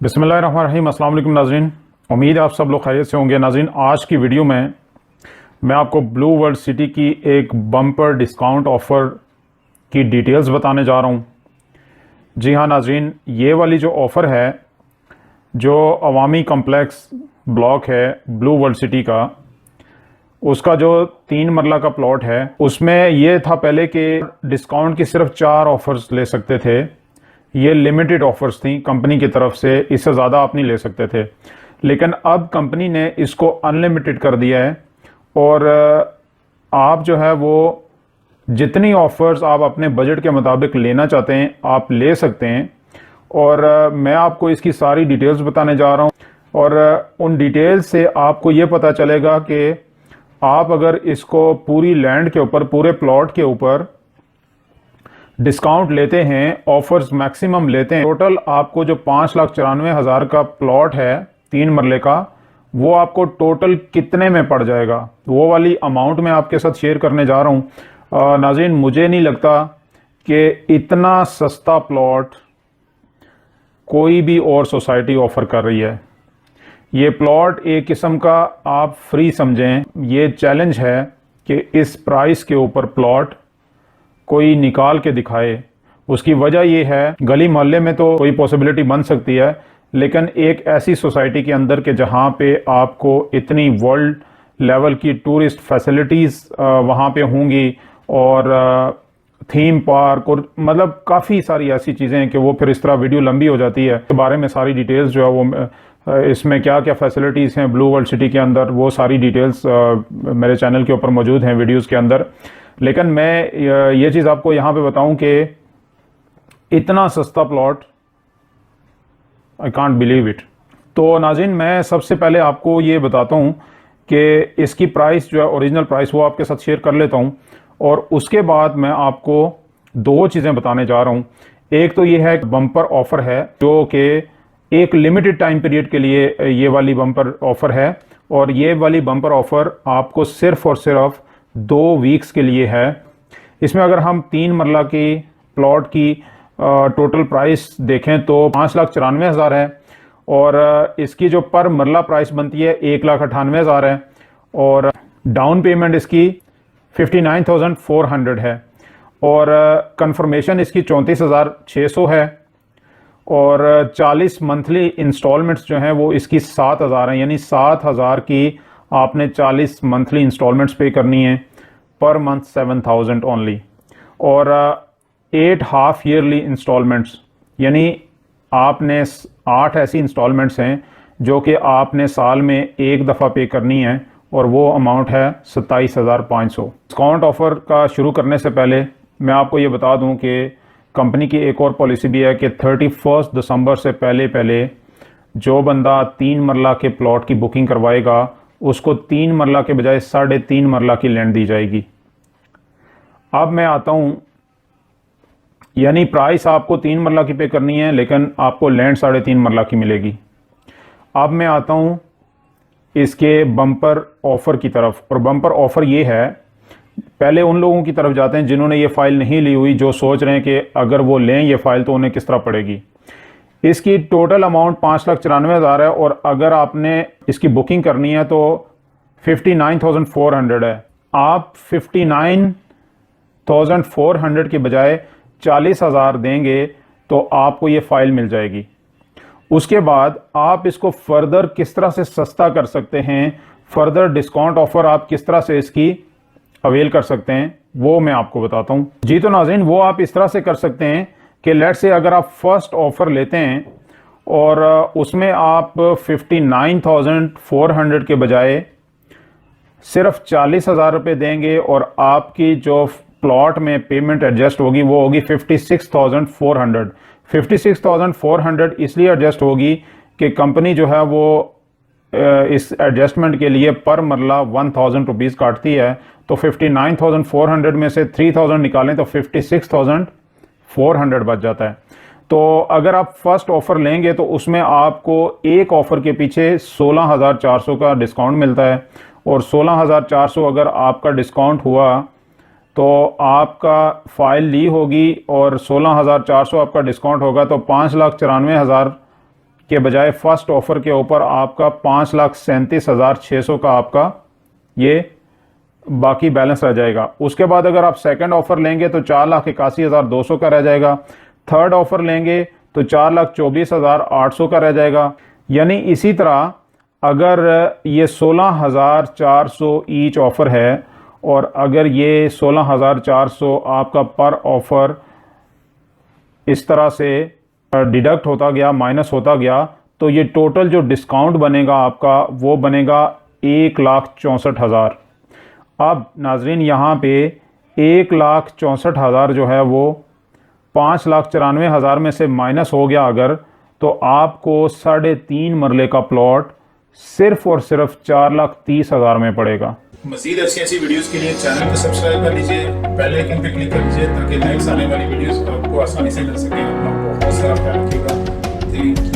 बिस्मिल्लाहिर्रहमानिर्रहीम। अस्सलाम वालेकुम नाज़रीन, उम्मीद है आप सब लोग खैरियत से होंगे। नाज़रीन, आज की वीडियो में मैं आपको ब्लू वर्ल्ड सिटी की एक बम्पर डिस्काउंट ऑफ़र की डिटेल्स बताने जा रहा हूँ। जी हाँ नाज़रीन, ये वाली जो ऑफ़र है, जो अवामी कम्प्लेक्स ब्लॉक है ब्लू वर्ल्ड सिटी का, उसका जो 3 मरला का प्लॉट है, उसमें ये था पहले कि डिस्काउंट की सिर्फ 4 ऑफ़र्स ले सकते थे। ये लिमिटेड ऑफर्स थी कंपनी की तरफ से, इससे ज़्यादा आप नहीं ले सकते थे। लेकिन अब कंपनी ने इसको अनलिमिटेड कर दिया है और आप जो है वो जितनी ऑफर्स आप अपने बजट के मुताबिक लेना चाहते हैं आप ले सकते हैं। और मैं आपको इसकी सारी डिटेल्स बताने जा रहा हूँ और उन डिटेल्स से आपको ये पता चलेगा कि आप अगर इसको पूरी लैंड के ऊपर, पूरे प्लॉट के ऊपर डिस्काउंट लेते हैं, ऑफर्स मैक्सिमम लेते हैं, टोटल आपको जो 5,94,000 का प्लॉट है 3 मरले का, वो आपको टोटल कितने में पड़ जाएगा, वो वाली अमाउंट मैं आपके साथ शेयर करने जा रहा हूँ। नाज़रीन, मुझे नहीं लगता कि इतना सस्ता प्लॉट कोई भी और सोसाइटी ऑफ़र कर रही है। ये प्लॉट एक किस्म का आप फ्री समझें। ये चैलेंज है कि इस प्राइस के ऊपर प्लॉट कोई निकाल के दिखाए। उसकी वजह यह है, गली मोहल्ले में तो कोई पॉसिबिलिटी बन सकती है, लेकिन एक ऐसी सोसाइटी के अंदर के जहां पे आपको इतनी वर्ल्ड लेवल की टूरिस्ट फैसिलिटीज़ वहां पे होंगी और थीम पार्क और मतलब काफ़ी सारी ऐसी चीज़ें हैं कि वो फिर इस तरह वीडियो लंबी हो जाती है। के बारे में सारी डिटेल्स जो है वो इसमें क्या क्या फैसिलिटीज़ हैं ब्लू वर्ल्ड सिटी के अंदर, वो सारी डिटेल्स मेरे चैनल के ऊपर मौजूद हैं वीडियोज़ के अंदर। लेकिन मैं ये चीज़ आपको यहाँ पे बताऊं कि इतना सस्ता plot, I can't believe it. तो नाज़रीन, मैं सबसे पहले आपको ये बताता हूँ कि इसकी प्राइस जो है, ओरिजिनल प्राइस, वो आपके साथ शेयर कर लेता हूँ और उसके बाद मैं आपको 2 चीज़ें बताने जा रहा हूँ। एक तो ये है बम्पर ऑफ़र है जो कि एक लिमिटेड टाइम पीरियड के लिए ये वाली बम्पर ऑफ़र है और ये वाली बम्पर ऑफ़र आपको सिर्फ़ और सिर्फ 2 वीक्स के लिए है। इसमें अगर हम 3 मरला की प्लॉट की टोटल प्राइस देखें तो 5,94,000 है और इसकी जो पर मरला प्राइस बनती है 1,98,000 है और डाउन पेमेंट इसकी 59,400 है और कंफर्मेशन इसकी 34,600 है और 40 मंथली इंस्टॉलमेंट्स जो हैं वो इसकी 7,000 हैं, यानी 7,000 की आपने 40 मंथली इंस्टॉलमेंट्स पे करनी है, पर मंथ 7,000 ओनली। और 8 हाफ ईयरली इंस्टॉलमेंट्स, यानी आपने 8 ऐसी इंस्टॉलमेंट्स हैं जो कि आपने साल में एक दफ़ा पे करनी है और वो अमाउंट है 27,500। डिस्काउंट ऑफ़र का शुरू करने से पहले मैं आपको ये बता दूं कि कंपनी की एक और पॉलिसी भी है कि 31 दिसंबर से पहले जो बंदा 3 मरला के प्लॉट की बुकिंग करवाएगा उसको 3 मरला के बजाय 3.5 मरला की लैंड दी जाएगी। अब मैं आता हूं, यानी प्राइस आपको 3 मरला की पे करनी है लेकिन आपको लैंड 3.5 मरला की मिलेगी। अब मैं आता हूं इसके बम्पर ऑफ़र की तरफ, और बम्पर ऑफ़र ये है, पहले उन लोगों की तरफ जाते हैं जिन्होंने ये फ़ाइल नहीं ली हुई, जो सोच रहे हैं कि अगर वो लें ये फ़ाइल तो उन्हें किस तरह पड़ेगी। इसकी टोटल अमाउंट 5,94,000 है और अगर आपने इसकी बुकिंग करनी है तो 59,400 है। आप 59,400 के बजाय 40,000 देंगे तो आपको ये फ़ाइल मिल जाएगी। उसके बाद आप इसको फर्दर किस तरह से सस्ता कर सकते हैं, फर्दर डिस्काउंट ऑफ़र आप किस तरह से इसकी अवेल कर सकते हैं, वो मैं आपको बताता हूँ। जी तो नाज़रीन, वो आप इस तरह से कर सकते हैं कि लेट्स से अगर आप फर्स्ट ऑफ़र लेते हैं और उसमें आप 59,400 के बजाय सिर्फ 40,000 रुपये देंगे और आपकी जो प्लॉट में पेमेंट एडजस्ट होगी वो होगी 56,400। 56,400 इसलिए एडजस्ट होगी कि कंपनी जो है वो इस एडजस्टमेंट के लिए पर मरला 1,000 रुपीज़ काटती है। तो 59,400 में से 3,000 निकालें तो 56,400 बच जाता है। तो अगर आप फर्स्ट ऑफ़र लेंगे तो उसमें आपको एक ऑफ़र के पीछे 16,400 का डिस्काउंट मिलता है और 16,400 अगर आपका डिस्काउंट हुआ तो आपका फ़ाइल ली होगी और 16,400 आपका डिस्काउंट होगा तो 5,94,000 के बजाय फर्स्ट ऑफर के ऊपर आपका 5,37,600 का आपका ये बाकी बैलेंस रह जाएगा। उसके बाद अगर आप सेकंड ऑफर लेंगे तो 4,81,200 का रह जाएगा। थर्ड ऑफर लेंगे तो 4,24,800 का रह जाएगा। यानी इसी तरह अगर ये 16,400 ईच ऑफर है और अगर ये 16,400 आपका पर ऑफर इस तरह से डिडक्ट होता गया, माइनस होता गया, तो ये टोटल जो डिस्काउंट बनेगा आपका वो बनेगा 1,64,000। अब नाजरीन यहाँ पे 1,64,000 जो है वो 5,94,000 में से माइनस हो गया अगर, तो आपको 3.5 मरले का प्लॉट सिर्फ और सिर्फ 4,30,000 में पड़ेगा। मज़ीद ऐसी वीडियोस के लिए चैनल को सब्सक्राइब कर लीजिए, बेल आइकन पे क्लिक कर लीजिए ताकि नेक्स्ट आने वाली वीडियोस आपको आसानी से मिल सके। अपना बहुत सारा ख्याल रखिएगा।